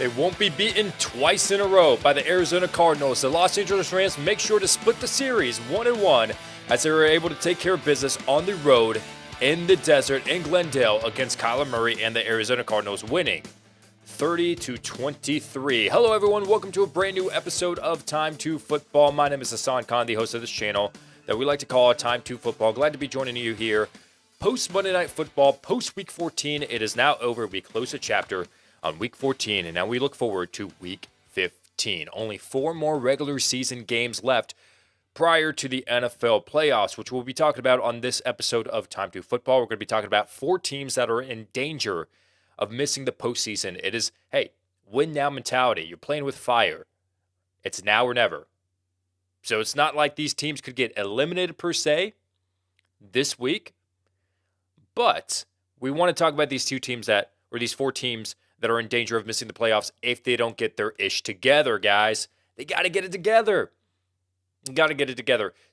They won't be beaten twice in a row by the Arizona Cardinals. The Los Angeles Rams make sure to split the series 1-1 as they were able to take care of business on the road in the desert in Glendale against Kyler Murray and the Arizona Cardinals, winning 30-23. Hello everyone, welcome to a brand new episode of Time2Football. My name is Hassan Khan, the host of this channel that we like to call Time2Football. Glad to be joining you here post Monday Night Football, post Week 14. It is now over. We close a chapter on Week 14, and now we look forward to Week 15. Only 4 more regular season games left prior to the NFL playoffs, which we'll be talking about on this episode of Time2Football. We're going to be talking about 4 teams that are in danger of missing the postseason. It is, hey, win now mentality. You're playing with fire. It's now or never. So it's not like these teams could get eliminated per se this week, but we want to talk about these 4 teams that are in danger of missing the playoffs if they don't get their ish together, guys. They got to get it together.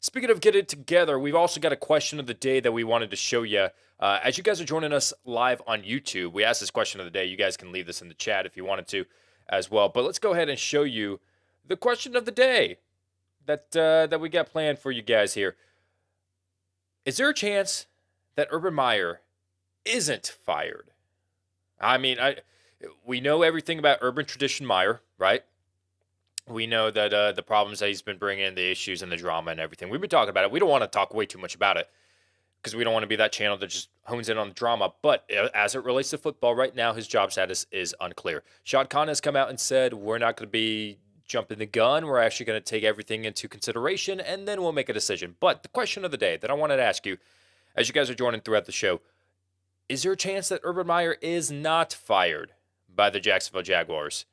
Speaking of get it together, we've also got a question of the day that we wanted to show you. As you guys are joining us live on YouTube, we asked this question of the day. You guys can leave this in the chat if you wanted to as well. But let's go ahead and show you the question of the day that we got planned for you guys here. Is there a chance that Urban Meyer isn't fired? I mean, we know everything about Urban Tradition Meyer, right? We know that the problems that he's been bringing, the issues and the drama and everything. We've been talking about it. We don't want to talk way too much about it because we don't want to be that channel that just hones in on the drama. But as it relates to football right now, his job status is unclear. Hassan Khan has come out and said, we're not going to be jumping the gun. We're actually going to take everything into consideration, and then we'll make a decision. But the question of the day that I wanted to ask you, as you guys are joining throughout the show, is there a chance that Urban Meyer is not fired by the Jacksonville Jaguars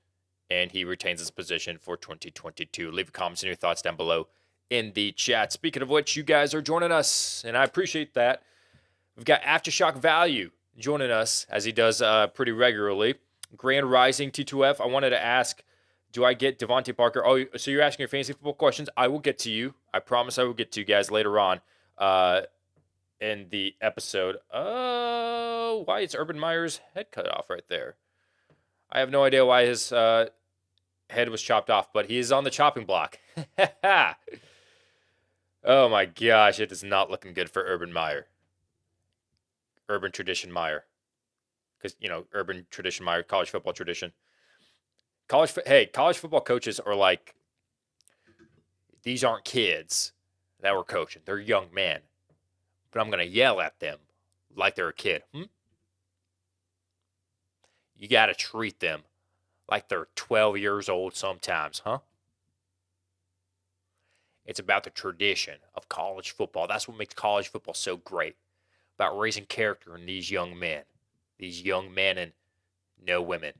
and he retains his position for 2022? Leave your comments and your thoughts down below in the chat. Speaking of which, you guys are joining us, and I appreciate that. We've got Aftershock Value joining us, as he does pretty regularly. Grand Rising T2F, I wanted to ask, do I get Devontae Parker? Oh, so you're asking your fantasy football questions? I will get to you. I promise I will get to you guys later on in the episode. Oh, why is Urban Meyer's head cut off right there? I have no idea why his head was chopped off, but he is on the chopping block. Oh my gosh, it is not looking good for Urban Meyer. Urban Tradition Meyer. Because, Urban Tradition Meyer, college football tradition. College football coaches are like, these aren't kids that we're coaching. They're young men. But I'm going to yell at them like they're a kid. You got to treat them like they're 12 years old sometimes, huh? It's about the tradition of college football. That's what makes college football so great. About raising character in these young men. These young men and no women.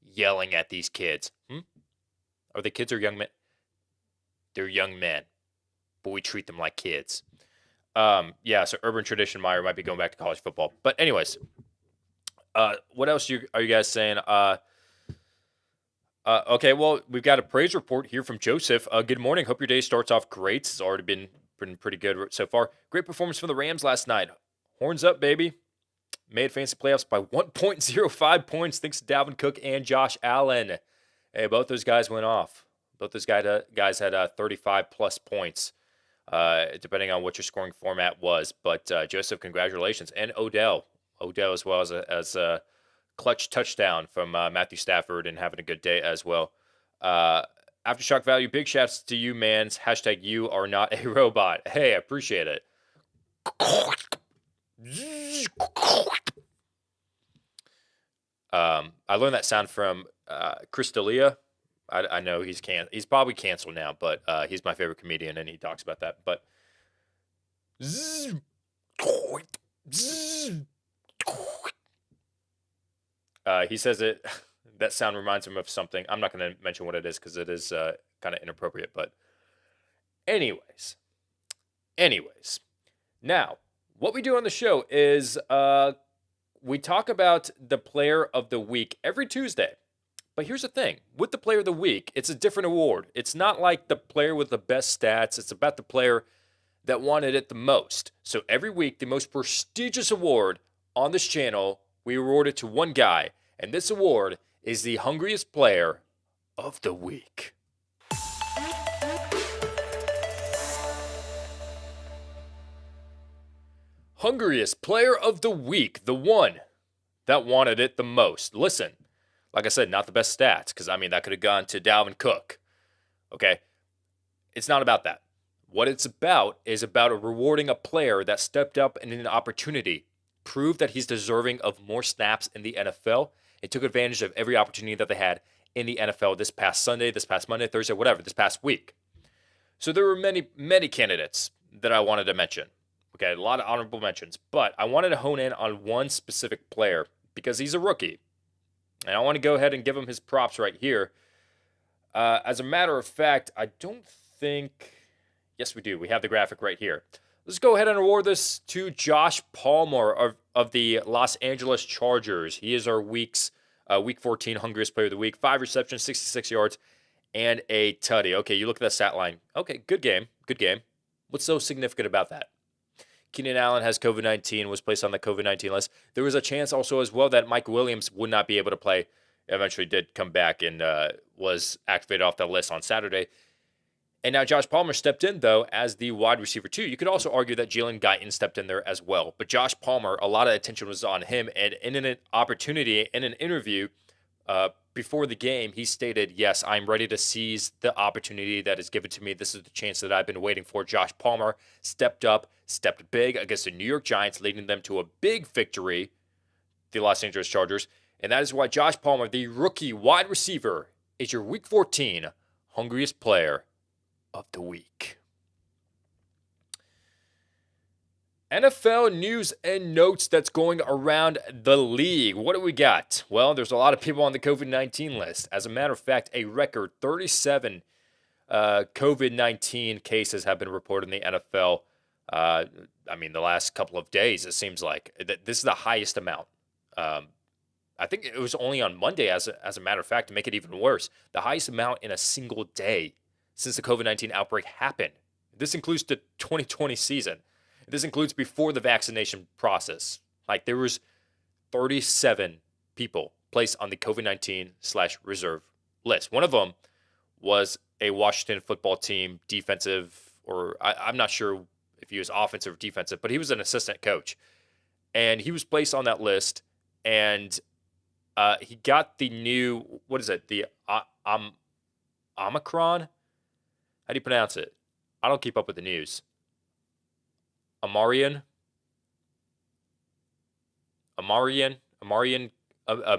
Yelling at these kids. Are they kids or young men? They're young men. But we treat them like kids. So Urban Tradition Meyer might be going back to college football. But anyways, what else are you guys saying? Okay, well, we've got a praise report here from Joseph. Good morning. Hope your day starts off great. It's already been pretty good so far. Great performance from the Rams last night. Horns up, baby. Made fantasy playoffs by 1.05 points thanks to Dalvin Cook and Josh Allen. Hey, both those guys went off. Both those guys had 35-plus points. Depending on what your scoring format was. But Joseph, congratulations. And Odell as well as a clutch touchdown from Matthew Stafford and having a good day as well. Aftershock Value, big shouts to you, mans. # you are not a robot. Hey, I appreciate it. I learned that sound from Chris D'Elia. I know he's probably canceled now, but he's my favorite comedian, and he talks about that. But he says it. That sound reminds him of something. I'm not going to mention what it is because it is kind of inappropriate. But anyways, now what we do on the show is we talk about the player of the week every Tuesday. But here's the thing. With the player of the week, it's a different award. It's not like the player with the best stats. It's about the player that wanted it the most. So every week, the most prestigious award on this channel we award it to one guy, and this award is the Hungriest Player of the Week. Hungriest Player of the Week, the one that wanted it the most. Listen, like I said, not the best stats, because, that could have gone to Dalvin Cook. Okay? It's not about that. What it's about is about rewarding a player that stepped up in an opportunity, proved that he's deserving of more snaps in the NFL, and took advantage of every opportunity that they had in the NFL this past Sunday, this past Monday, Thursday, whatever, this past week. So there were many, many candidates that I wanted to mention. Okay, a lot of honorable mentions, but I wanted to hone in on one specific player because he's a rookie. And I want to go ahead and give him his props right here. As a matter of fact, I don't think... Yes, we do. We have the graphic right here. Let's go ahead and award this to Josh Palmer of the Los Angeles Chargers. He is our Week 14 Hungriest Player of the Week. 5 receptions, 66 yards, and a tutty. Okay, you look at that stat line. Okay, good game. Good game. What's so significant about that? Keenan Allen has COVID-19, was placed on the COVID-19 list. There was a chance also as well that Mike Williams would not be able to play. Eventually did come back and was activated off that list on Saturday. And now Josh Palmer stepped in, though, as the wide receiver, too. You could also argue that Jalen Guyton stepped in there as well. But Josh Palmer, a lot of attention was on him. And in an opportunity, in an interview before the game, he stated, yes, I'm ready to seize the opportunity that is given to me. This is the chance that I've been waiting for. Josh Palmer stepped up, stepped big against the New York Giants, leading them to a big victory, the Los Angeles Chargers. And that is why Josh Palmer, the rookie wide receiver, is your Week 14 Hungriest Player of the Week. NFL news and notes that's going around the league. What do we got? Well, there's a lot of people on the COVID-19 list. As a matter of fact, a record 37 COVID-19 cases have been reported in the NFL. The last couple of days, it seems like. This is the highest amount. I think it was only on Monday, as a matter of fact, to make it even worse. The highest amount in a single day since the COVID-19 outbreak happened. This includes the 2020 season. This includes before the vaccination process. Like, there was 37 people placed on the COVID-19/reserve list. One of them was a Washington football team defensive, or I'm not sure if he was offensive or defensive, but he was an assistant coach. And he was placed on that list, and he got the new, what is it, the Omicron? How do you pronounce it? I don't keep up with the news. Amarian,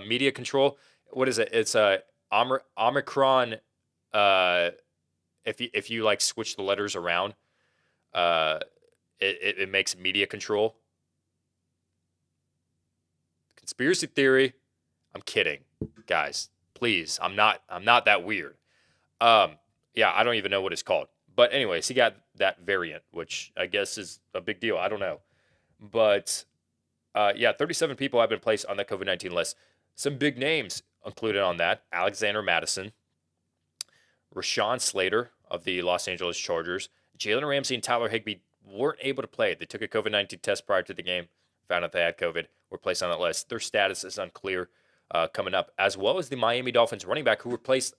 media control. What is it? It's Omicron. If you like switch the letters around, it makes media control. Conspiracy theory. I'm kidding, guys. Please, I'm not that weird. I don't even know what it's called. But anyways, he got that variant, which I guess is a big deal. I don't know. But, 37 people have been placed on the COVID-19 list. Some big names included on that. Alexander Mattison, Rashawn Slater of the Los Angeles Chargers, Jalen Ramsey and Tyler Higbee weren't able to play. They took a COVID-19 test prior to the game, found out they had COVID, were placed on that list. Their status is unclear coming up, as well as the Miami Dolphins running back who were placed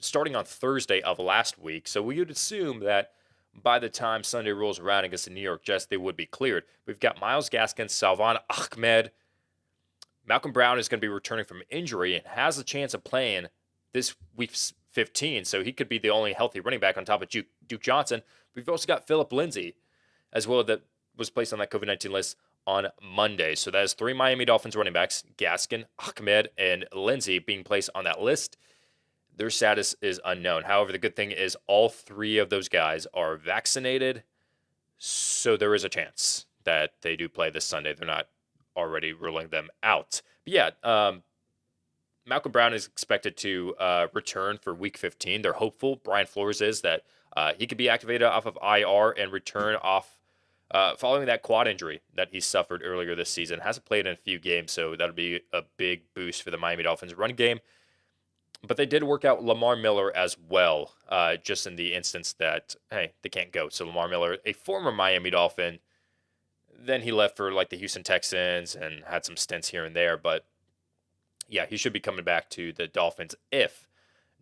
starting on Thursday of last week. So we would assume that by the time Sunday rolls around against the New York Jets, they would be cleared. We've got Myles Gaskin, Salvon Ahmed. Malcolm Brown is going to be returning from injury and has a chance of playing this Week 15, so he could be the only healthy running back on top of Duke Johnson. We've also got Phillip Lindsay as well, that was placed on that COVID-19 list on Monday. So that is 3 Miami Dolphins running backs, Gaskin, Ahmed, and Lindsay being placed on that list. Their status is unknown. However, the good thing is all 3 of those guys are vaccinated, so there is a chance that they do play this Sunday. They're not already ruling them out. But Malcolm Brown is expected to return for Week 15. They're hopeful. Brian Flores is that he could be activated off of IR and return off following that quad injury that he suffered earlier this season. Hasn't played in a few games, so that'll be a big boost for the Miami Dolphins run game. But they did work out Lamar Miller as well, just in the instance that, hey, they can't go. So Lamar Miller, a former Miami Dolphin, Then he left for like the Houston Texans and had some stints here and there. But yeah, he should be coming back to the Dolphins if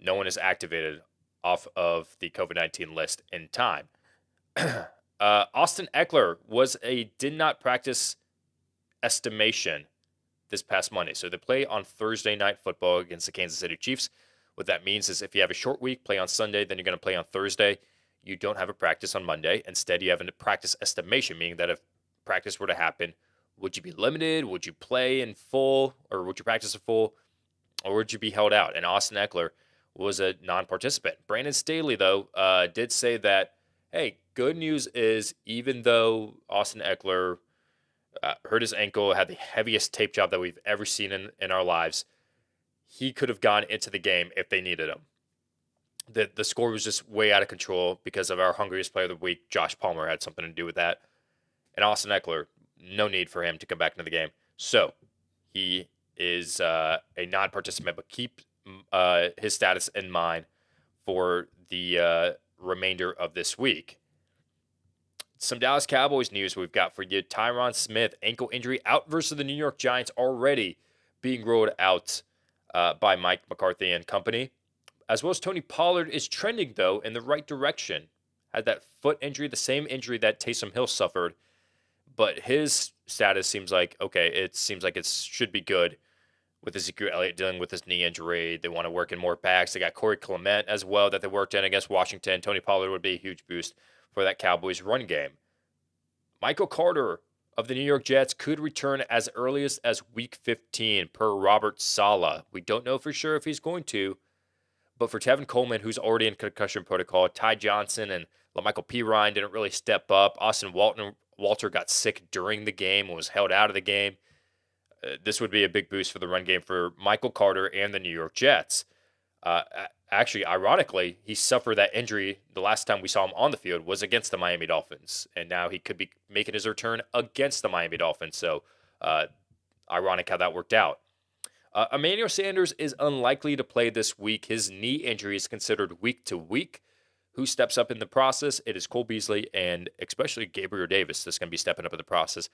no one is activated off of the COVID-19 list in time. Austin Eckler was a did not practice estimation this past Monday. So they play on Thursday Night Football against the Kansas City Chiefs. What that means is if you have a short week, play on Sunday, then you're going to play on Thursday. You don't have a practice on Monday. Instead, you have a practice estimation, meaning that if practice were to happen, would you be limited? Would you play in full? Or would you practice in full? Or would you be held out? And Austin Eckler was a non-participant. Brandon Staley, though, did say that, hey, good news is even though Austin Eckler hurt his ankle, had the heaviest tape job that we've ever seen in our lives, he could have gone into the game if they needed him. The score was just way out of control because of our Hungriest Player of the Week. Josh Palmer had something to do with that. And Austin Eckler, no need for him to come back into the game. So he is a non-participant, but keep his status in mind for the remainder of this week. Some Dallas Cowboys news we've got for you. Tyron Smith, ankle injury, out versus the New York Giants, already being ruled out by Mike McCarthy and company. As well as Tony Pollard is trending, though, in the right direction. Had that foot injury, the same injury that Taysom Hill suffered. But his status seems like, okay, it seems like it should be good with Ezekiel Elliott dealing with his knee injury. They want to work in more backs. They got Corey Clement as well that they worked in against Washington. Tony Pollard would be a huge boost for that Cowboys run game. Michael Carter of the New York Jets could return as early as week 15 per Robert Saleh. We don't know for sure if he's going to, but for Tevin Coleman, who's already in concussion protocol, Ty Johnson and LaMichael Pirine didn't really step up. Austin Walter got sick during the game and was held out of the game. This would be a big boost for the run game for Michael Carter and the New York Jets. Actually, ironically, he suffered that injury the last time we saw him on the field was against the Miami Dolphins, and now he could be making his return against the Miami Dolphins. So, ironic how that worked out. Emmanuel Sanders is unlikely to play this week. His knee injury is considered week to week. Who steps up in the process? It is Cole Beasley and especially Gabriel Davis that's going to be stepping up in the process.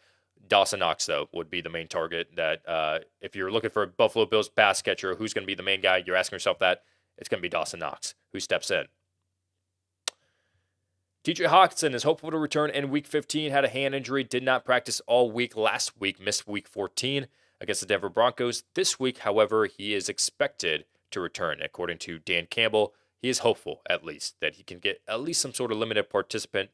Dawson Knox, though, would be the main target. That if you're looking for a Buffalo Bills pass catcher, who's going to be the main guy? You're asking yourself that. It's going to be Dawson Knox who steps in. TJ Hawkinson is hopeful to return in Week 15. Had a hand injury, did not practice all week last week, missed Week 14 against the Denver Broncos. This week, however, he is expected to return. According to Dan Campbell, he is hopeful, at least, that he can get at least some sort of limited participant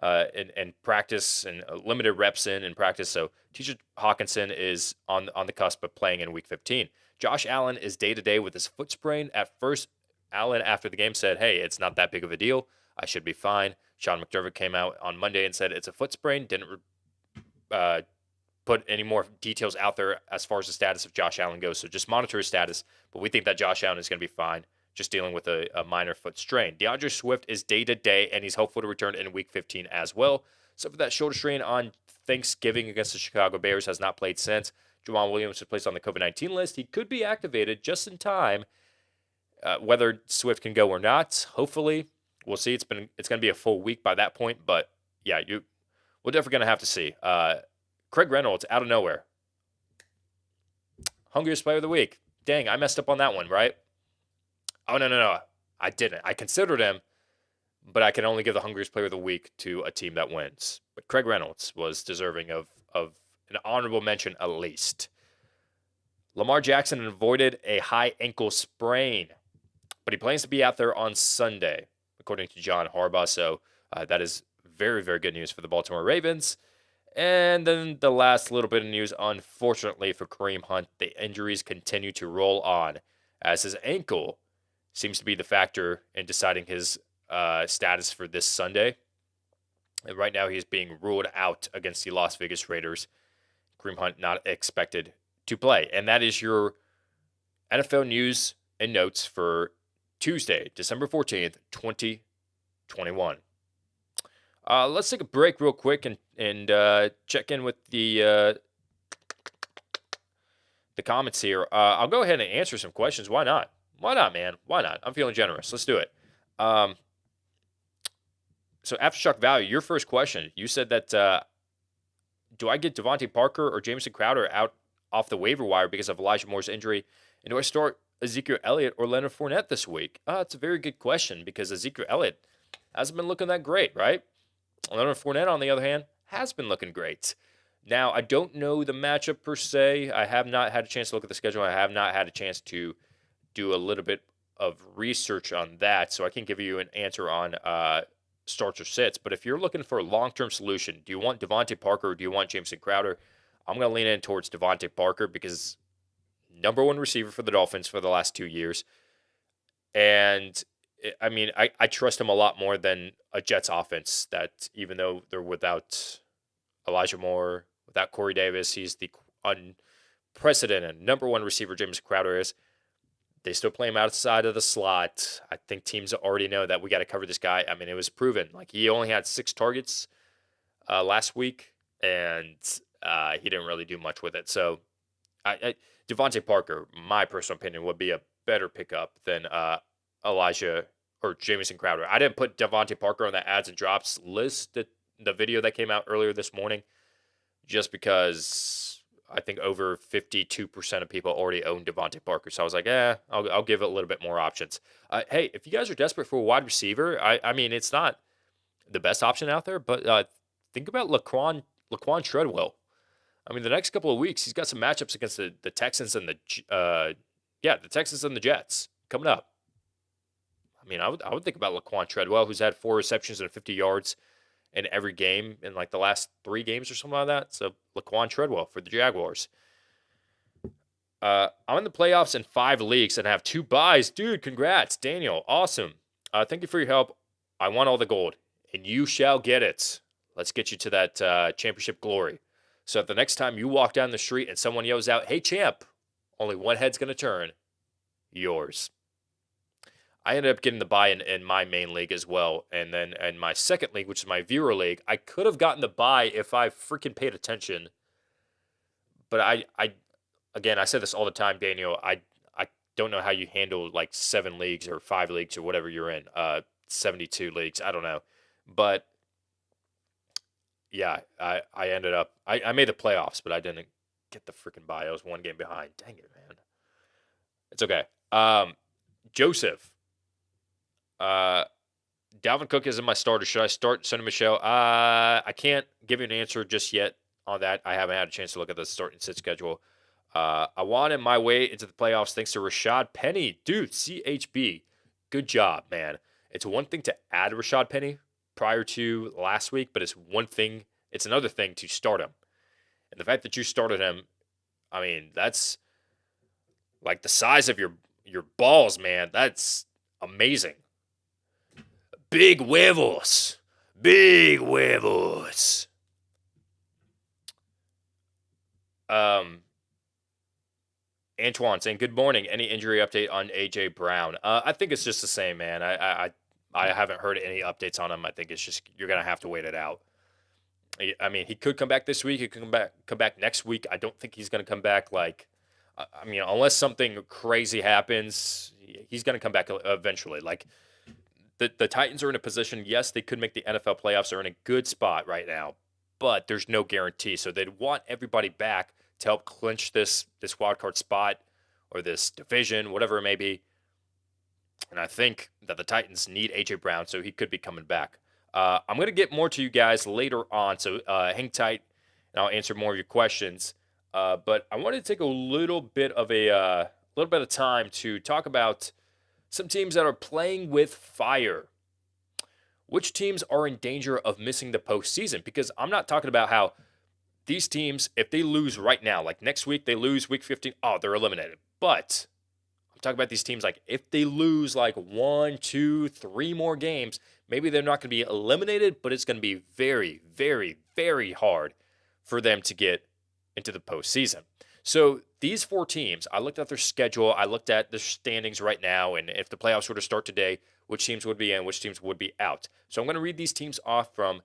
in practice and limited reps in practice. So TJ Hawkinson is on the cusp of playing in Week 15. Josh Allen is day-to-day with his foot sprain. At first, Allen, after the game, said, hey, it's not that big of a deal. I should be fine. Sean McDermott came out on Monday and said it's a foot sprain. Didn't put any more details out there as far as the status of Josh Allen goes. So just monitor his status. But we think that Josh Allen is going to be fine, just dealing with a minor foot strain. DeAndre Swift is day-to-day, and he's hopeful to return in Week 15 as well. So for that shoulder strain on Thanksgiving against the Chicago Bears has not played since. Jamal Williams was placed on the COVID-19 list. He could be activated just in time. Whether Swift can go or not, hopefully, we'll see. It's going to be a full week by that point, but yeah, we're definitely going to have to see. Craig Reynolds, out of nowhere. Hungriest Player of the Week. Dang, I messed up on that one, right? Oh, no. I didn't. I considered him, but I can only give the Hungriest Player of the Week to a team that wins. But Craig Reynolds was deserving of an honorable mention at least. Lamar Jackson avoided a high ankle sprain, but he plans to be out there on Sunday, according to John Harbaugh. So that is very, very good news for the Baltimore Ravens. And then the last little bit of news, unfortunately for Kareem Hunt, the injuries continue to roll on as his ankle seems to be the factor in deciding his status for this Sunday. And right now he is being ruled out against the Las Vegas Raiders. Kareem Hunt not expected to play. And that is your NFL news and notes for Tuesday, December 14th, 2021. Let's take a break real quick and check in with the comments here. I'll go ahead and answer some questions. Why not? Why not, man? Why not? I'm feeling generous. Let's do it. So Aftershock Value, your first question. You said that do I get Devontae Parker or Jamison Crowder out off the waiver wire because of Elijah Moore's injury? And do I start Ezekiel Elliott or Leonard Fournette this week? It's a very good question because Ezekiel Elliott hasn't been looking that great, right? Leonard Fournette, on the other hand, has been looking great. Now, I don't know the matchup per se. I have not had a chance to look at the schedule. I have not had a chance to do a little bit of research on that, so I can't give you an answer on starts or sits. But if you're looking for a long-term solution, do you want Devontae Parker or do you want Jameson Crowder? I'm going to lean in towards Devontae Parker because number one receiver for the Dolphins for the last 2 years. And I mean, I trust him a lot more than a Jets offense that even though they're without Elijah Moore, without Corey Davis, he's the unprecedented number one receiver James Crowder is. They still play him outside of the slot. I think teams already know that we got to cover this guy. I mean, it was proven. Like, he only had 6 targets last week, and he didn't really do much with it. So, Devontae Parker, my personal opinion, would be a better pickup than Elijah or Jamison Crowder. I didn't put Devontae Parker on the adds and drops list, the video that came out earlier this morning, just because I think over 52% of people already own Devontae Parker. So I was like, I'll give it a little bit more options. Hey, if you guys are desperate for a wide receiver, I mean, it's not the best option out there, but think about Laquan Treadwell. I mean, the next couple of weeks, he's got some matchups against the Texans and the Texans and the Jets coming up. I mean, I would think about Laquan Treadwell, who's had 4 receptions and 50 yards in every game in like the last 3 games or something like that. So Laquan Treadwell for the Jaguars. I'm in the playoffs in 5 leagues and have 2 buys. Dude, congrats, Daniel. Awesome. Thank you for your help. I want all the gold, and you shall get it. Let's get you to that championship glory. So the next time you walk down the street and someone yells out, "Hey, champ," only one head's going to turn. Yours. I ended up getting the buy in my main league as well. And then in my second league, which is my viewer league, I could have gotten the buy if I freaking paid attention. But again, I say this all the time, Daniel. I don't know how you handle like 7 leagues or 5 leagues or whatever you're in. 72 leagues. I don't know. But yeah, I ended up, I made the playoffs, but I didn't get the freaking buy. I was 1 game behind. Dang it, man. It's okay. Joseph. Dalvin Cook is in my starter. Should I start Sonny Michel? I can't give you an answer just yet on that. I haven't had a chance to look at the start and sit schedule. I wanted my way into the playoffs thanks to Rashad Penny. Dude, CHB, good job, man. It's one thing to add Rashad Penny prior to last week, but it's another thing to start him. And the fact that you started him, I mean, that's like the size of your balls, man. That's amazing. Big huevos. Big huevos. Antoine saying, good morning. Any injury update on A.J. Brown? I think it's just the same, man. I haven't heard any updates on him. I think it's just you're going to have to wait it out. I mean, he could come back this week. He could come back next week. I don't think he's going to come back like, I mean, unless something crazy happens, he's going to come back eventually. Like, the Titans are in a position, yes, they could make the NFL playoffs. They're in a good spot right now, but there's no guarantee. So they'd want everybody back to help clinch this wild card spot or this division, whatever it may be. And I think that the Titans need A.J. Brown, so he could be coming back. I'm going to get more to you guys later on, so hang tight, and I'll answer more of your questions. But I wanted to take a little bit of time to talk about some teams that are playing with fire. Which teams are in danger of missing the postseason? Because I'm not talking about how these teams, if they lose right now, like next week they lose week 15, they're eliminated. But I'm talking about these teams like if they lose like 1, 2, 3 more games, maybe they're not going to be eliminated, but it's going to be very, very, very hard for them to get into the postseason. So these 4 teams, I looked at their schedule, I looked at the standings right now, and if the playoffs were to start today, which teams would be in, which teams would be out. So I'm going to read these teams off from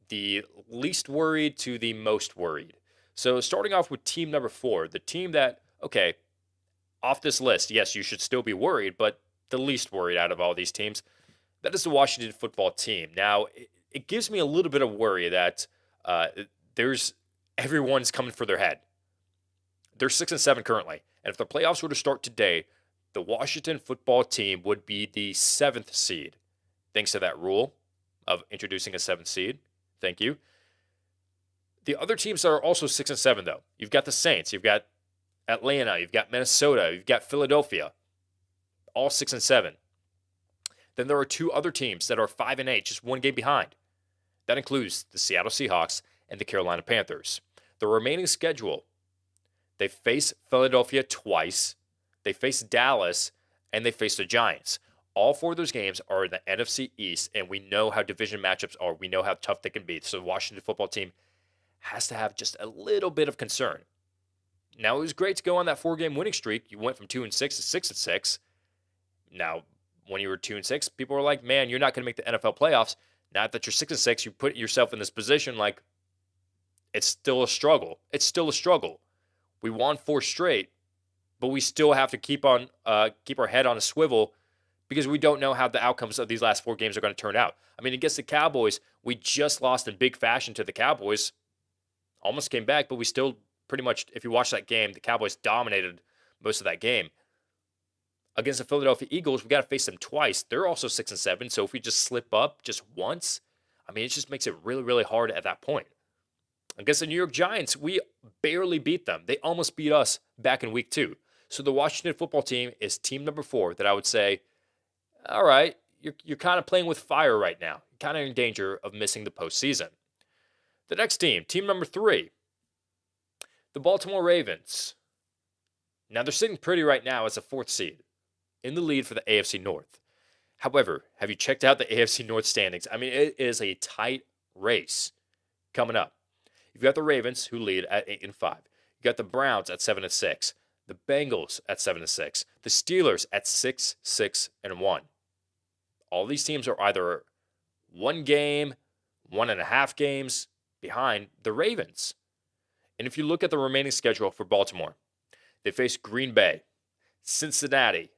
the least worried to the most worried. So starting off with team number 4, the team that, okay, off this list, yes, you should still be worried, but the least worried out of all these teams, that is the Washington football team. Now, it gives me a little bit of worry that everyone's coming for their head. They're 6-7 currently. And if the playoffs were to start today, the Washington football team would be the 7th seed, thanks to that rule of introducing a 7th seed. Thank you. The other teams that are also 6-7, though, you've got the Saints, you've got Atlanta, you've got Minnesota, you've got Philadelphia, all 6-7. Then there are 2 other teams that are 5-8, just one game behind. That includes the Seattle Seahawks and the Carolina Panthers. The remaining schedule, they face Philadelphia twice, they face Dallas, and they face the Giants. All 4 of those games are in the NFC East, and we know how division matchups are. We know how tough they can be. So the Washington football team has to have just a little bit of concern. Now, it was great to go on that 4-game winning streak. You went from 2-6 to 6-6. Now, when you were 2-6, people were like, man, you're not going to make the NFL playoffs. Now that you're 6-6, you put yourself in this position like it's still a struggle. It's still a struggle. We won 4 straight, but we still have to keep our head on a swivel because we don't know how the outcomes of these last 4 games are going to turn out. I mean, against the Cowboys, we just lost in big fashion to the Cowboys. Almost came back, but we still pretty much, if you watch that game, the Cowboys dominated most of that game. Against the Philadelphia Eagles, we got to face them twice. They're also 6-7, so if we just slip up just once, I mean, it just makes it really, really hard at that point. Against the New York Giants, we barely beat them. They almost beat us back in week 2. So the Washington football team is team number 4 that I would say, all right, you're kind of playing with fire right now. You're kind of in danger of missing the postseason. The next team, team number 3, the Baltimore Ravens. Now, they're sitting pretty right now as a 4th seed in the lead for the AFC North. However, have you checked out the AFC North standings? I mean, it is a tight race coming up. You've got the Ravens, who lead at 8-5. You've got the Browns at 7-6. The Bengals at 7-6. The Steelers at 6-1. All these teams are either 1 game, 1.5 games behind the Ravens. And if you look at the remaining schedule for Baltimore, they face Green Bay, Cincinnati,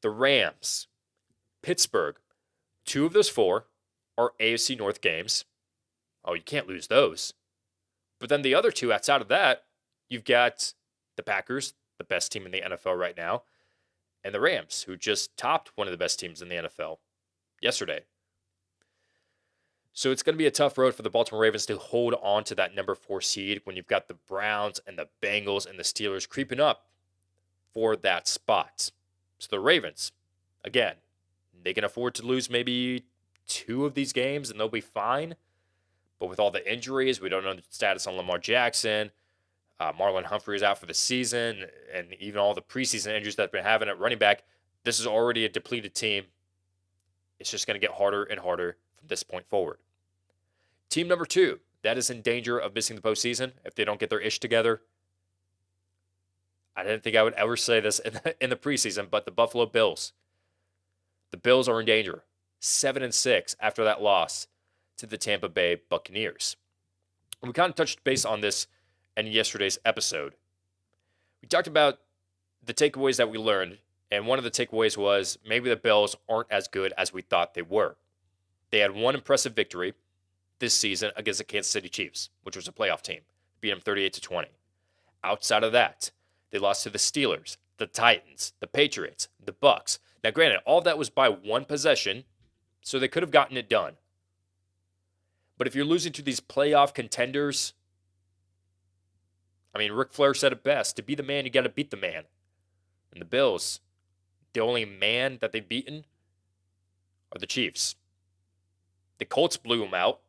the Rams, Pittsburgh. 2 of those 4 are AFC North games. Oh, you can't lose those. But then the other 2 outside of that, you've got the Packers, the best team in the NFL right now, and the Rams, who just topped one of the best teams in the NFL yesterday. So it's going to be a tough road for the Baltimore Ravens to hold on to that number 4 seed when you've got the Browns and the Bengals and the Steelers creeping up for that spot. So the Ravens, again, they can afford to lose maybe 2 of these games and they'll be fine. But with all the injuries, we don't know the status on Lamar Jackson. Marlon Humphrey is out for the season, and even all the preseason injuries that they've been having at running back, this is already a depleted team. It's just going to get harder and harder from this point forward. Team number 2, that is in danger of missing the postseason if they don't get their ish together. I didn't think I would ever say this in the preseason, but the Buffalo Bills. The Bills are in danger. 7-6 after that loss to the Tampa Bay Buccaneers. We kind of touched base on this in yesterday's episode. We talked about the takeaways that we learned, and one of the takeaways was maybe the Bills aren't as good as we thought they were. They had one impressive victory this season against the Kansas City Chiefs, which was a playoff team. Beat them 38-20. Outside of that, they lost to the Steelers, the Titans, the Patriots, the Bucks. Now, granted, all that was by one possession, so they could have gotten it done. But if you're losing to these playoff contenders, I mean, Ric Flair said it best. To be the man, you got to beat the man. And the Bills, the only man that they've beaten are the Chiefs. The Colts blew them out,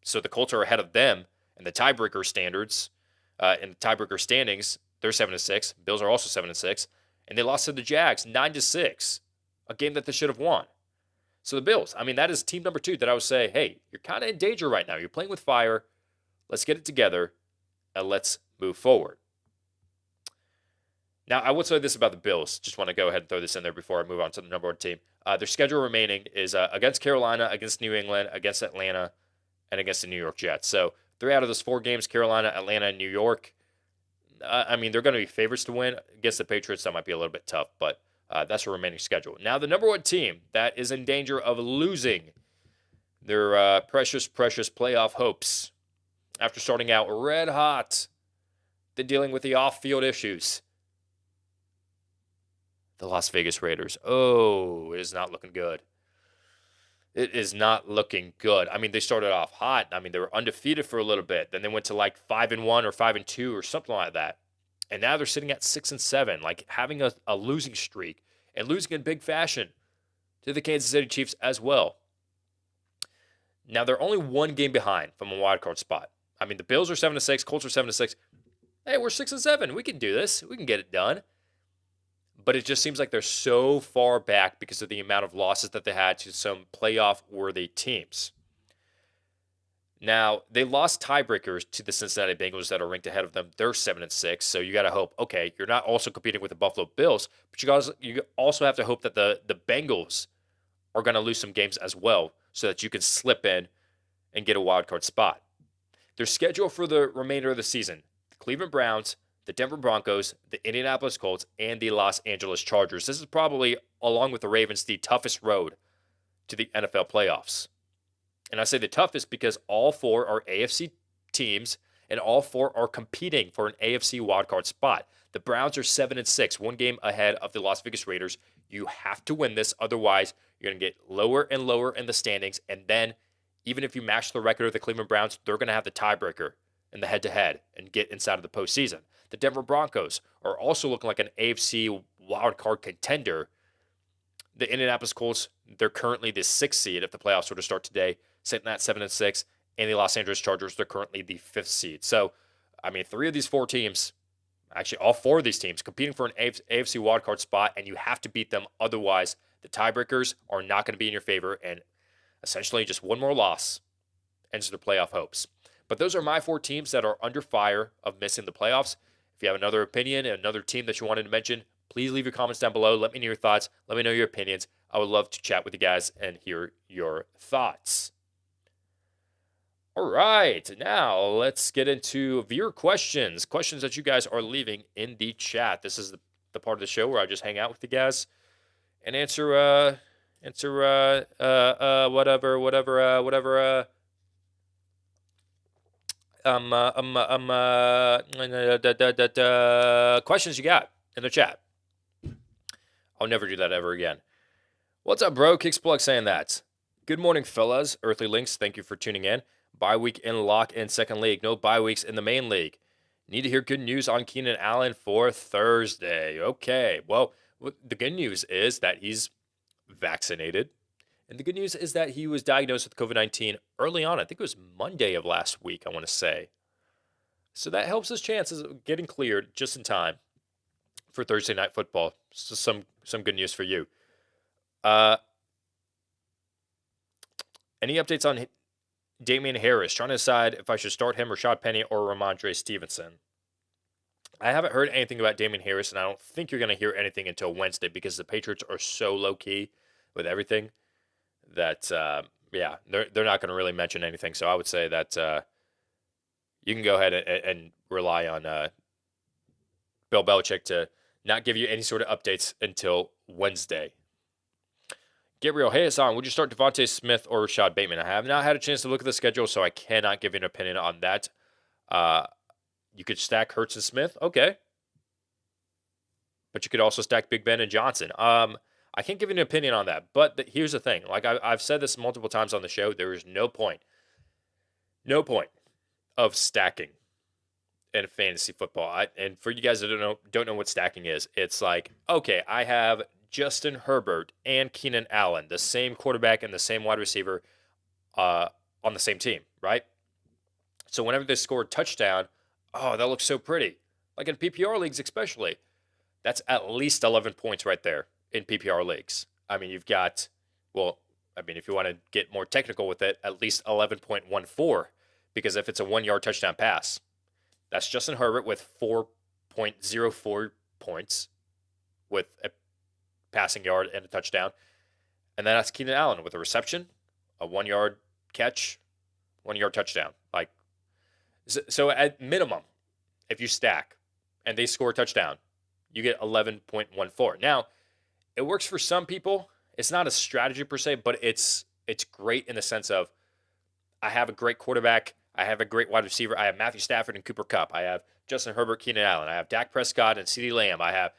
so the Colts are ahead of them in the tiebreaker standards. In the tiebreaker standings, they're 7-6. Bills are also 7-6. And they lost to the Jags 9-6, a game that they should have won. So the Bills, I mean, that is team number 2 that I would say, hey, you're kind of in danger right now. You're playing with fire. Let's get it together, and let's move forward. Now, I would say this about the Bills. Just want to go ahead and throw this in there before I move on to the number 1 team. Their schedule remaining is against Carolina, against New England, against Atlanta, and against the New York Jets. So 3 out of those 4 games, Carolina, Atlanta, and New York. I mean, they're going to be favorites to win. Against the Patriots, that might be a little bit tough, but that's the remaining schedule. Now, the number 1 team that is in danger of losing their precious, precious playoff hopes after starting out red hot, then dealing with the off-field issues. The Las Vegas Raiders. Oh, it is not looking good. It is not looking good. I mean, they started off hot. I mean, they were undefeated for a little bit. Then they went to like 5-1 or 5-2 or something like that. And now they're sitting at 6-7, like having a losing streak and losing in big fashion to the Kansas City Chiefs as well. Now they're only one game behind from a wild card spot. I mean, the Bills are 7-6, Colts are 7-6. Hey, we're 6-7. We can do this. We can get it done. But it just seems like they're so far back because of the amount of losses that they had to some playoff-worthy teams. Now, they lost tiebreakers to the Cincinnati Bengals that are ranked ahead of them. They're 7-6, so you got to hope, okay, you're not also competing with the Buffalo Bills, but you also have to hope that the Bengals are going to lose some games as well so that you can slip in and get a wild card spot. Their schedule for the remainder of the season, the Cleveland Browns, the Denver Broncos, the Indianapolis Colts, and the Los Angeles Chargers. This is probably, along with the Ravens, the toughest road to the NFL playoffs. And I say the toughest because all four are AFC teams, and all four are competing for an AFC wildcard spot. The Browns are 7-6, one game ahead of the Las Vegas Raiders. You have to win this, otherwise you're going to get lower and lower in the standings, and then even if you match the record of the Cleveland Browns, they're going to have the tiebreaker in the head-to-head and get inside of the postseason. The Denver Broncos are also looking like an AFC wildcard contender. The Indianapolis Colts, they're currently the 6th seed if the playoffs were to start today, sitting at 7-6, and the Los Angeles Chargers, they're currently the 5th seed. So, I mean, three of these four teams, actually all four of these teams, competing for an AFC wildcard spot, and you have to beat them. Otherwise, the tiebreakers are not going to be in your favor, and essentially just one more loss ends their playoff hopes. But those are my four teams that are under fire of missing the playoffs. If you have another opinion, another team that you wanted to mention, please leave your comments down below. Let me know your thoughts. Let me know your opinions. I would love to chat with you guys and hear your thoughts. All right, now let's get into viewer questions. Questions that you guys are leaving in the chat. This is the part of the show where I just hang out with you guys and answer questions you got in the chat. I'll never do that ever again. What's up, bro? Kicksplug saying that. Good morning, fellas. Earthly Links, thank you for tuning in. Bye week in lock in second league. No bye weeks in the main league. Need to hear good news on Keenan Allen for Thursday. Okay, well, the good news is that he's vaccinated. And the good news is that he was diagnosed with COVID-19 early on. I think it was Monday of last week, I want to say. So that helps his chances of getting cleared just in time for Thursday Night Football. So some good news for you. Any updates on Damian Harris? Trying to decide if I should start him, Rashad Penny, or Ramondre Stevenson. I haven't heard anything about Damian Harris, and I don't think you're going to hear anything until Wednesday because the Patriots are so low-key with everything that, they're not going to really mention anything. So I would say that you can go ahead and rely on Bill Belichick to not give you any sort of updates until Wednesday. Gabriel, hey Hassan, would you start Devontae Smith or Rashad Bateman? I have not had a chance to look at the schedule, so I cannot give you an opinion on that. You could stack Hurts and Smith, okay. But you could also stack Big Ben and Johnson. I can't give you an opinion on that, but here's the thing. Like I've said this multiple times on the show, there is no point of stacking in fantasy football. And for you guys that don't know what stacking is, it's like, okay, I have Justin Herbert and Keenan Allen, the same quarterback and the same wide receiver on the same team, right? So whenever they score a touchdown, oh, that looks so pretty. Like in PPR leagues especially. That's at least 11 points right there in PPR leagues. I mean, you've got, if you want to get more technical with it, at least 11.14, because if it's a 1-yard touchdown pass, that's Justin Herbert with 4.04 points with a passing yard and a touchdown. And then that's Keenan Allen with a reception, a 1-yard catch, 1-yard touchdown. Like, so at minimum, if you stack and they score a touchdown, you get 11.14. Now, it works for some people. It's not a strategy per se, but it's great in the sense of I have a great quarterback. I have a great wide receiver. I have Matthew Stafford and Cooper Kupp. I have Justin Herbert, Keenan Allen. I have Dak Prescott and CeeDee Lamb. I have,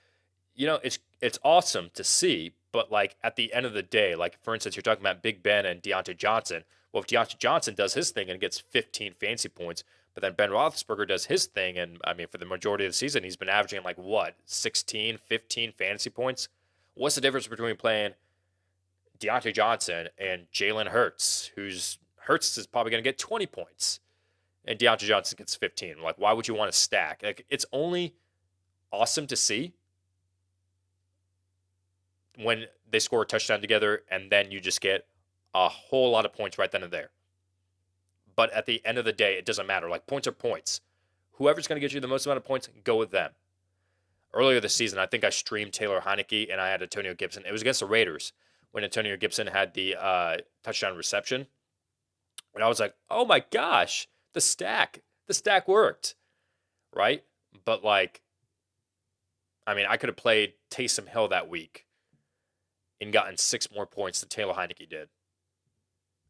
it's awesome to see, but like at the end of the day, like for instance, you're talking about Big Ben and Deontay Johnson. Well, if Deontay Johnson does his thing and gets 15 fantasy points, but then Ben Roethlisberger does his thing, and I mean, for the majority of the season, he's been averaging like what, 16, 15 fantasy points? What's the difference between playing Deontay Johnson and Jalen Hurts, Hurts is probably going to get 20 points, and Deontay Johnson gets 15? Like, why would you want to stack? Like, it's only awesome to see when they score a touchdown together, and then you just get a whole lot of points right then and there. But at the end of the day, it doesn't matter. Like, points are points. Whoever's going to get you the most amount of points, go with them. Earlier this season, I think I streamed Taylor Heineke, and I had Antonio Gibson. It was against the Raiders when Antonio Gibson had the touchdown reception. And I was like, oh my gosh, the stack worked, right? But like, I mean, I could have played Taysom Hill that week and gotten 6 more points than Taylor Heineke did.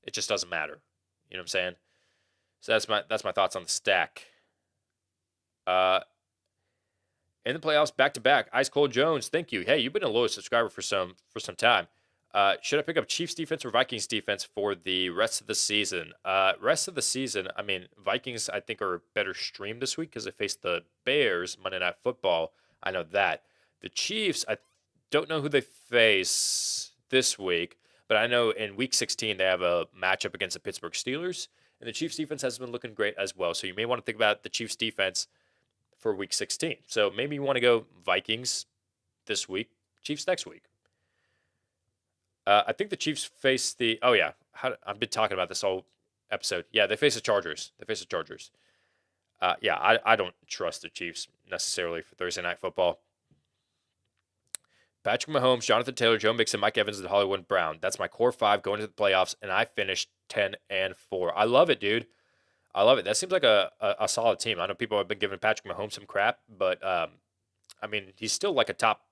It just doesn't matter. You know what I'm saying? So that's my thoughts on the stack. In the playoffs, back to back, Ice Cold Jones. Thank you. Hey, you've been a loyal subscriber for some time. Should I pick up Chiefs defense or Vikings defense for the rest of the season? Rest of the season, I mean, Vikings I think are a better stream this week because they face the Bears Monday Night Football. I know that. The Chiefs, I don't know who they face this week, but I know in Week 16 they have a matchup against the Pittsburgh Steelers, and the Chiefs defense has been looking great as well. So you may want to think about the Chiefs defense for Week 16. So maybe you want to go Vikings this week, Chiefs next week. I think the Chiefs face the. Oh yeah, I've been talking about this all episode. Yeah, they face the Chargers. Yeah, I don't trust the Chiefs necessarily for Thursday Night Football. Patrick Mahomes, Jonathan Taylor, Joe Mixon, Mike Evans, and Hollywood Brown. That's my core 5 going to the playoffs, and I finished 10-4. I love it, dude. I love it. That seems like a solid team. I know people have been giving Patrick Mahomes some crap, but I mean, he's still like a top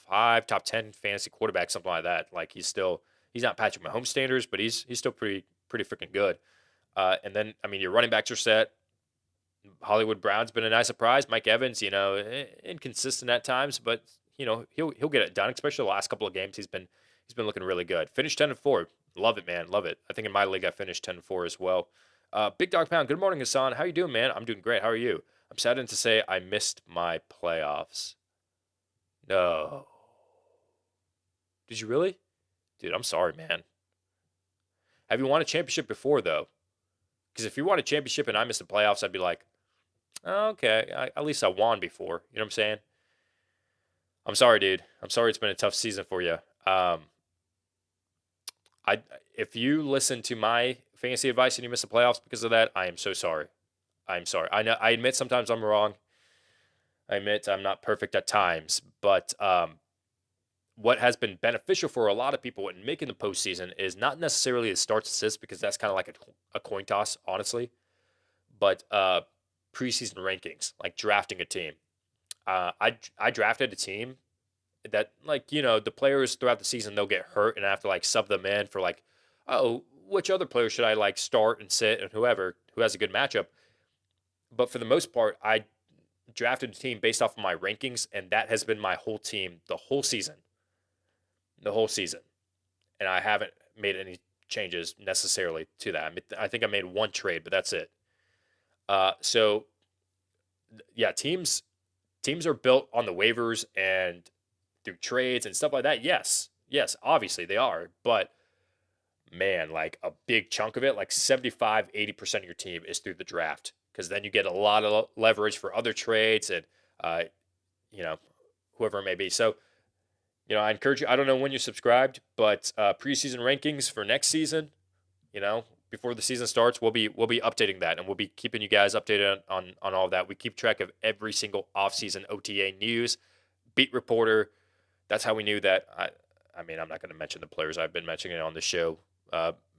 5, top 10 fantasy quarterback, something like that. Like he's not Patrick Mahomes standards, but he's still pretty freaking good. And then I mean, your running backs are set. Hollywood Brown's been a nice surprise. Mike Evans, inconsistent at times, but he'll get it done. Especially the last couple of games, he's been looking really good. Finished 10-4. Love it, man. Love it. I think in my league I finished 10-4 as well. Big Dog Pound. Good morning, Hassan. How you doing, man? I'm doing great. How are you? I'm saddened to say I missed my playoffs. No. Did you really? Dude, I'm sorry, man. Have you won a championship before, though? Because if you won a championship and I missed the playoffs, I'd be like, oh, okay, at least I won before. You know what I'm saying? I'm sorry, dude. I'm sorry it's been a tough season for you. If you listen to my fantasy advice and you miss the playoffs because of that, I am so sorry. I'm sorry. I know. I admit sometimes I'm wrong. I admit I'm not perfect at times, but what has been beneficial for a lot of people in making the postseason is not necessarily the starts assists, because that's kind of like a coin toss, honestly, but preseason rankings, like drafting a team. I drafted a team that, like, the players throughout the season, they'll get hurt and I have to like sub them in for like, oh, which other player should I like start and sit, and who has a good matchup. But for the most part, I drafted a team based off of my rankings, and that has been my whole team the whole season. And I haven't made any changes necessarily to that. I think I made one trade, but that's it. So yeah, teams are built on the waivers and through trades and stuff like that. Yes, obviously they are. But man, like a big chunk of it, like 75-80% of your team is through the draft, because then you get a lot of leverage for other trades and whoever it may be. So I encourage you. I don't know when you subscribed, but preseason rankings for next season, before the season starts, we'll be updating that, and we'll be keeping you guys updated on all of that. We keep track of every single offseason OTA news, beat reporter. That's how we knew that. I mean, I'm not going to mention the players. I've been mentioning it on the show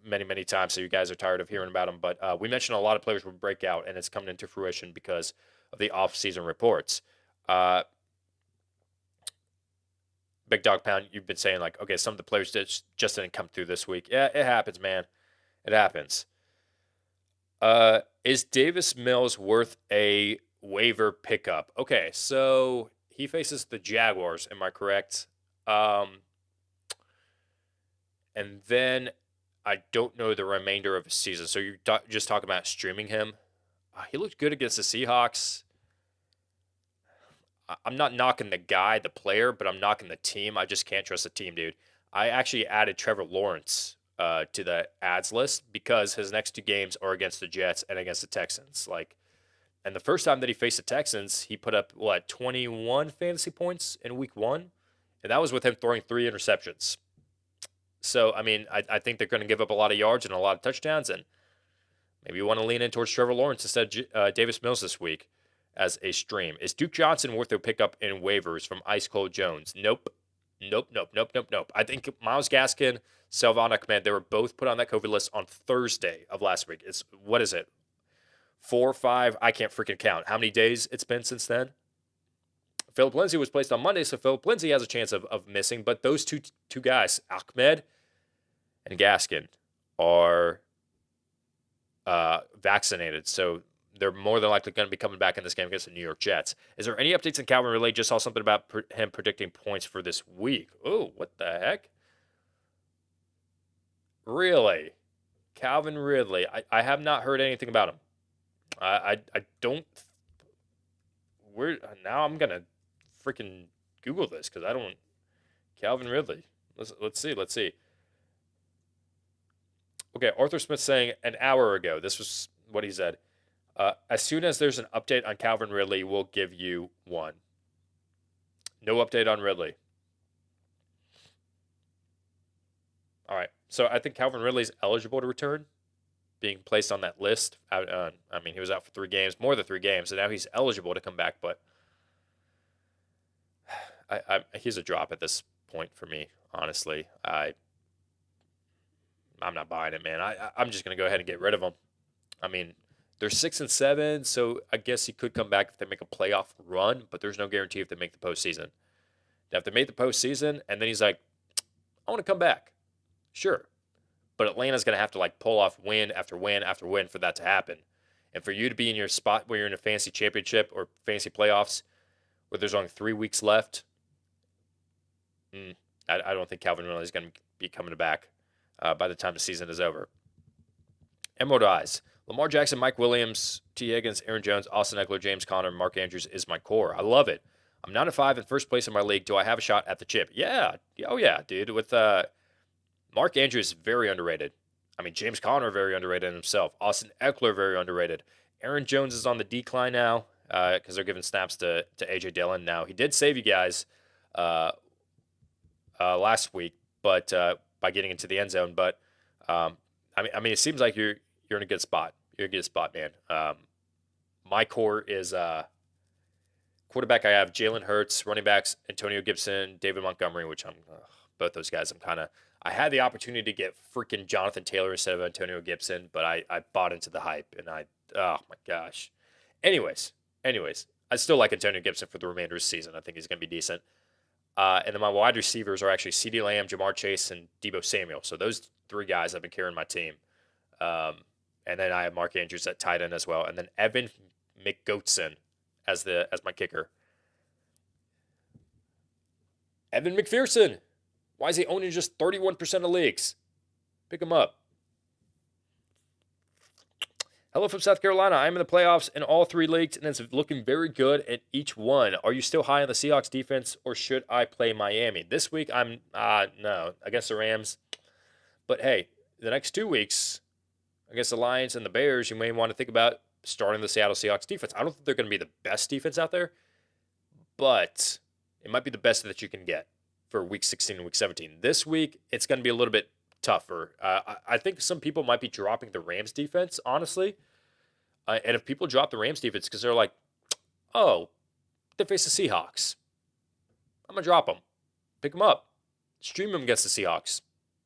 many times, so you guys are tired of hearing about them. But we mentioned a lot of players would break out, and it's coming into fruition because of the offseason reports. Big Dog Pound, you've been saying like, okay, some of the players just didn't come through this week. Yeah, it happens, man. It happens. Is Davis Mills worth a waiver pickup? Okay, so he faces the Jaguars. Am I correct? And then I don't know the remainder of his season. So you're just talking about streaming him. He looked good against the Seahawks. I'm not knocking the guy, the player, but I'm knocking the team. I just can't trust the team, dude. I actually added Trevor Lawrence to the ads list because his next two games are against the Jets and against the Texans. And the first time that he faced the Texans, he put up 21 fantasy points in week 1, and that was with him throwing 3 interceptions. So I mean, I think they're going to give up a lot of yards and a lot of touchdowns, and maybe you want to lean in towards Trevor Lawrence instead of Davis Mills this week as a stream. Is Duke Johnson worth a pickup in waivers from Ice Cold Jones? Nope. Nope. I think Myles Gaskin, Salvon Ahmed, they were both put on that COVID list on Thursday of last week. What is it? 4 or 5? I can't freaking count how many days it's been since then. Philip Lindsay was placed on Monday, so Philip Lindsay has a chance of missing. But those two guys, Ahmed and Gaskin, are vaccinated. So they're more than likely going to be coming back in this game against the New York Jets. Is there any updates on Calvin Ridley? Just saw something about him predicting points for this week. Oh, what the heck? Really? Calvin Ridley. I have not heard anything about him. I don't. Now I'm going to freaking Google this because I don't. Calvin Ridley. Let's see. Okay, Arthur Smith saying an hour ago. This was what he said. As soon as there's an update on Calvin Ridley, we'll give you one. No update on Ridley. All right. So I think Calvin Ridley's eligible to return, being placed on that list. I mean, he was out for 3 games, more than 3 games, and now he's eligible to come back. But he's a drop at this point for me, honestly. I'm not buying it, man. I'm just going to go ahead and get rid of him. I mean, they're 6-7, so I guess he could come back if they make a playoff run, but there's no guarantee if they make the postseason. Now, if they make the postseason and then he's like, I want to come back, sure. But Atlanta's going to have to pull off win after win after win for that to happen. And for you to be in your spot where you're in a fantasy championship or fantasy playoffs where there's only 3 weeks left, I don't think Calvin Ridley is going to be coming back by the time the season is over. Emerald Eyes. Lamar Jackson, Mike Williams, T. Higgins, Aaron Jones, Austin Eckler, James Conner, Mark Andrews is my core. I love it. I'm 9-5 in first place in my league. Do I have a shot at the chip? Yeah. Oh, yeah, dude. With Mark Andrews, very underrated. I mean, James Conner, very underrated in himself. Austin Eckler, very underrated. Aaron Jones is on the decline now because they're giving snaps to A.J. Dillon. Now, he did save you guys last week, but by getting into the end zone. But, I mean, it seems like you're in a good spot. You're in a good spot, man. My core is quarterback. I have Jalen Hurts, running backs, Antonio Gibson, David Montgomery, which both those guys I had the opportunity to get freaking Jonathan Taylor instead of Antonio Gibson, but I bought into the hype, and oh my gosh. Anyways, I still like Antonio Gibson for the remainder of the season. I think he's going to be decent. And then my wide receivers are actually CeeDee Lamb, Jamar Chase, and Deebo Samuel. So those 3 guys have been carrying my team. And then I have Mark Andrews at tight end as well. And then Evan McGoatson as my kicker. Evan McPherson. Why is he owning just 31% of leagues? Pick him up. Hello from South Carolina. I'm in the playoffs in all 3 leagues, and it's looking very good at each one. Are you still high on the Seahawks defense, or should I play Miami? This week, I'm no, against the Rams. But hey, the next 2 weeks, against the Lions and the Bears, you may want to think about starting the Seattle Seahawks defense. I don't think they're going to be the best defense out there, but it might be the best that you can get for week 16 and week 17. This week, it's going to be a little bit tougher. I think some people might be dropping the Rams defense, honestly. And if people drop the Rams defense because they're like, oh, they face the Seahawks, I'm going to drop them. Pick them up. Stream them against the Seahawks.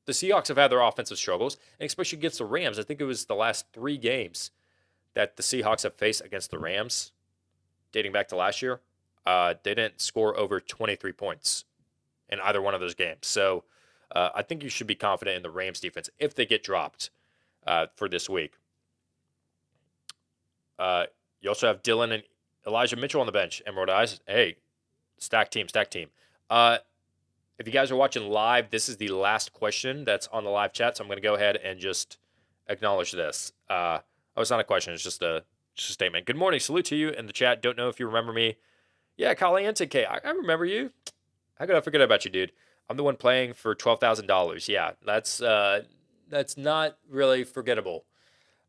The Seahawks have had their offensive struggles, and especially against the Rams. I think it was the last 3 games that the Seahawks have faced against the Rams, dating back to last year. They didn't score over 23 points in either one of those games. So I think you should be confident in the Rams defense if they get dropped for this week. You also have Dylan and Elijah Mitchell on the bench. Emerald Eyes. Hey, stack team, stack team. If you guys are watching live, this is the last question that's on the live chat, so I'm going to go ahead and just acknowledge this. It's not a question. It's just a statement. Good morning. Salute to you in the chat. Don't know if you remember me. Yeah, Caliente K. I remember you. How could I forget about you, dude? I'm the one playing for $12,000. Yeah, that's not really forgettable.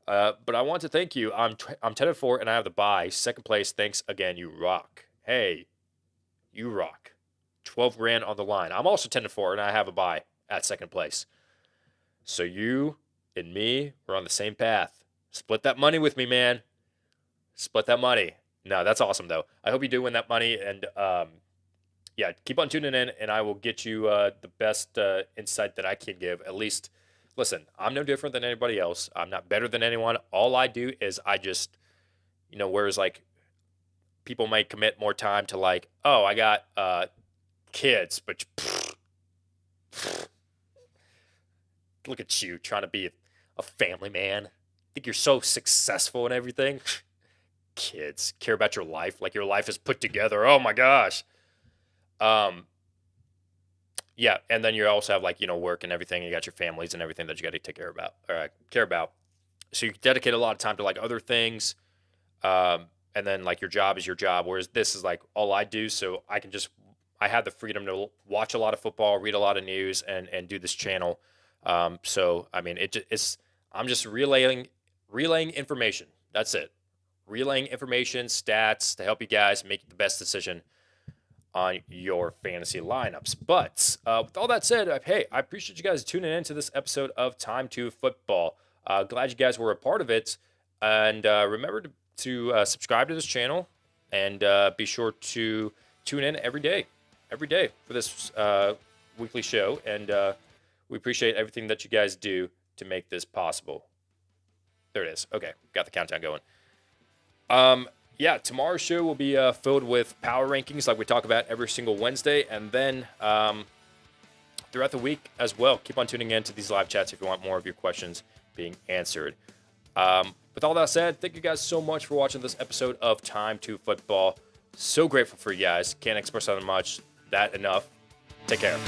But I want to thank you. I'm 10-4 and I have the bye. Second place. Thanks again. You rock. Hey, you rock. 12 grand on the line. I'm also 10-4 and I have a bye at second place. So you and me, we're on the same path. Split that money with me, man. Split that money. No, that's awesome though. I hope you do win that money, and yeah, keep on tuning in, and I will get you the best insight that I can give. At least, listen, I'm no different than anybody else. I'm not better than anyone. All I do is I just, whereas like people might commit more time to like, oh, I got kids, but look at you trying to be a family man. Think you're so successful and everything. Kids care about your life like your life is put together. Oh my gosh. Yeah, and then you also have like work and everything. You got your families and everything that you got to take care about. So you dedicate a lot of time to like other things, and then like your job is your job. Whereas this is like all I do, so I have the freedom to watch a lot of football, read a lot of news, and do this channel. So I mean, I'm just relaying information. That's it. Relaying information, stats to help you guys make the best decision on your fantasy lineups. But with all that said, hey, I appreciate you guys tuning in to this episode of Time to Football. Glad you guys were a part of it. And remember to subscribe to this channel, and be sure to tune in every day for this weekly show. And we appreciate everything that you guys do to make this possible. There it is. Okay, got the countdown going. Yeah, tomorrow's show will be filled with power rankings like we talk about every single Wednesday. And then throughout the week as well, keep on tuning in to these live chats if you want more of your questions being answered. With all that said, thank you guys so much for watching this episode of Time to Football. So grateful for you guys. Can't express that enough. Take care.